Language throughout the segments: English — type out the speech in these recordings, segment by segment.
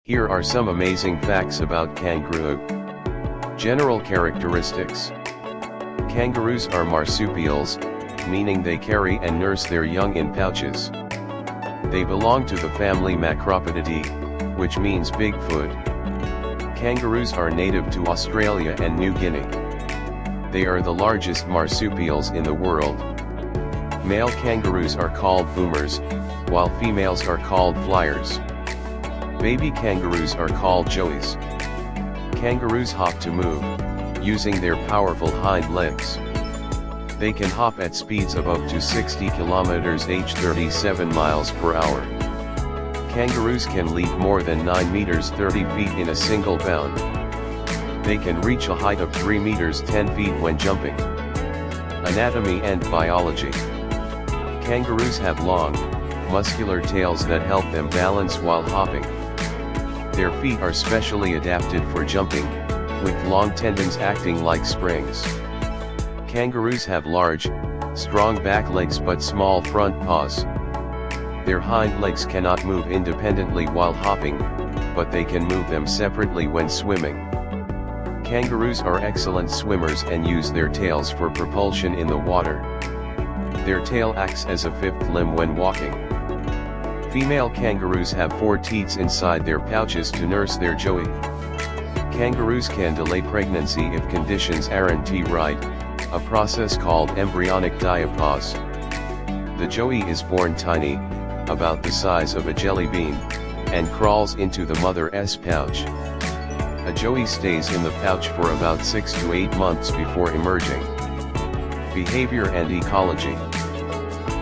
Here are some amazing facts about kangaroo. General characteristics. Kangaroos are marsupials, meaning they carry and nurse their young in pouches. They belong to the family Macropodidae, which means big foot. Kangaroos are native to Australia and New Guinea. They are the largest marsupials in the world. Male kangaroos are called boomers, while females are called flyers. Baby kangaroos are called joeys. Kangaroos hop to move, using their powerful hind legs. They can hop at speeds of up to 60 km/h 37 miles per hour. Kangaroos can leap more than 9 meters 30 feet in a single bound. They can reach a height of 3 meters 10 feet when jumping. Anatomy and biology. Kangaroos have long, muscular tails that help them balance while hopping. Their feet are specially adapted for jumping, with long tendons acting like springs. Kangaroos have large, strong back legs but small front paws. Their hind legs cannot move independently while hopping, but they can move them separately when swimming. Kangaroos are excellent swimmers and use their tails for propulsion in the water. Their tail acts as a fifth limb when walking. Female kangaroos have 4 teats inside their pouches to nurse their joey. Kangaroos can delay pregnancy if conditions aren't right, a process called embryonic diapause. The joey is born tiny, about the size of a jelly bean, and crawls into the mother's pouch. A joey stays in the pouch for about 6 to 8 months before emerging. Behavior and ecology.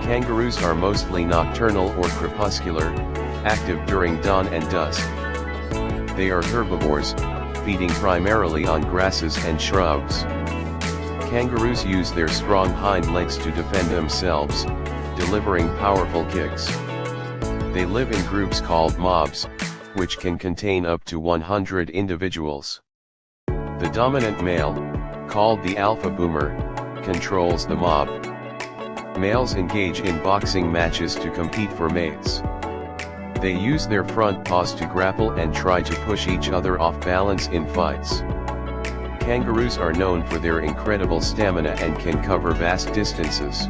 Kangaroos are mostly nocturnal or crepuscular, active during dawn and dusk. They are herbivores, feeding primarily on grasses and shrubs. Kangaroos use their strong hind legs to defend themselves, delivering powerful kicks. They live in groups called mobs, which can contain up to 100 individuals. The dominant male, called the alpha boomer, controls the mob. Males engage in boxing matches to compete for mates. They use their front paws to grapple and try to push each other off balance in fights. Kangaroos are known for their incredible stamina and can cover vast distances.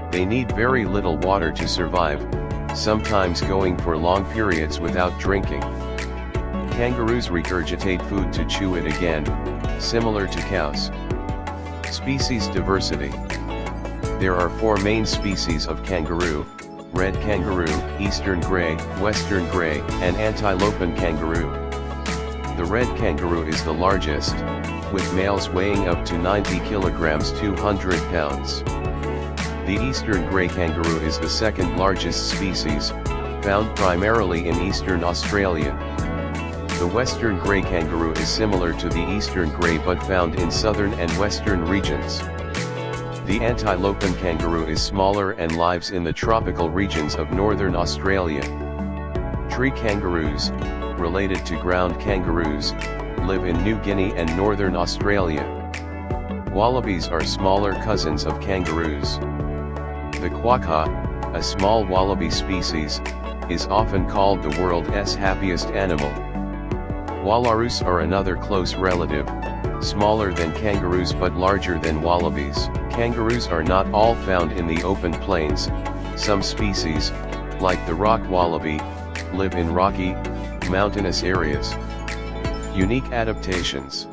They need very little water to survive, sometimes going for long periods without drinking. Kangaroos regurgitate food to chew it again, similar to cows. Species diversity. There are 4 main species of kangaroo: red kangaroo, eastern gray, western gray, and antilopan kangaroo. The red kangaroo is the largest, with males weighing up to 90 kilograms 200 pounds. The eastern gray kangaroo is the second largest species, found primarily in eastern Australia. The western gray kangaroo is similar to the eastern gray but found in southern and western regions. The antilopan kangaroo is smaller and lives in the tropical regions of northern Australia. Tree kangaroos, related to ground kangaroos, live in New Guinea and northern Australia. Wallabies are smaller cousins of kangaroos. The quokka, a small wallaby species, is often called the world's happiest animal. Wallarus are another close relative, smaller than kangaroos but larger than wallabies. Kangaroos are not all found in the open plains. Some species, like the rock wallaby, live in rocky, mountainous areas. Unique adaptations.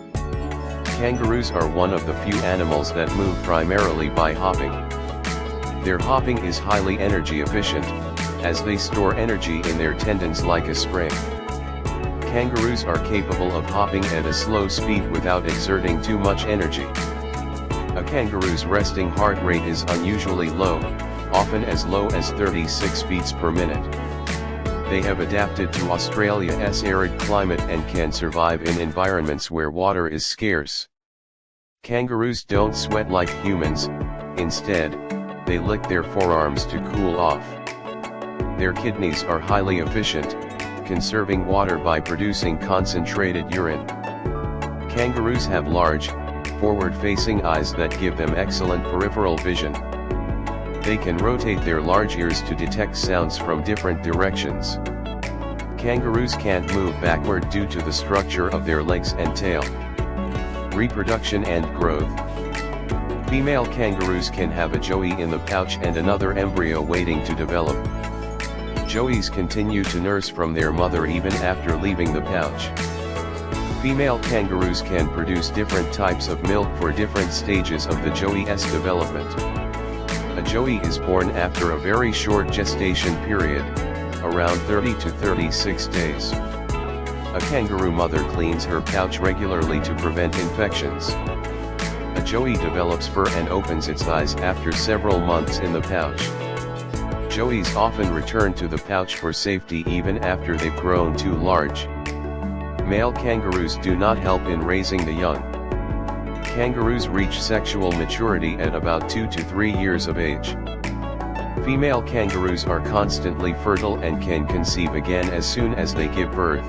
Kangaroos are one of the few animals that move primarily by hopping. Their hopping is highly energy efficient, as they store energy in their tendons like a spring. Kangaroos are capable of hopping at a slow speed without exerting too much energy. A kangaroo's resting heart rate is unusually low, often as low as 36 beats per minute. They have adapted to Australia's arid climate and can survive in environments where water is scarce. Kangaroos don't sweat like humans, instead, they lick their forearms to cool off. Their kidneys are highly efficient, conserving water by producing concentrated urine. Kangaroos have large, forward-facing eyes that give them excellent peripheral vision. They can rotate their large ears to detect sounds from different directions. Kangaroos can't move backward due to the structure of their legs and tail. Reproduction and growth. Female kangaroos can have a joey in the pouch and another embryo waiting to develop. Joeys continue to nurse from their mother even after leaving the pouch. Female kangaroos can produce different types of milk for different stages of the joey's development. A joey is born after a very short gestation period, around 30 to 36 days. A kangaroo mother cleans her pouch regularly to prevent infections. A joey develops fur and opens its eyes after several months in the pouch. Joeys often return to the pouch for safety even after they've grown too large. Male kangaroos do not help in raising the young. Kangaroos reach sexual maturity at about 2 to 3 years of age. Female kangaroos are constantly fertile and can conceive again as soon as they give birth.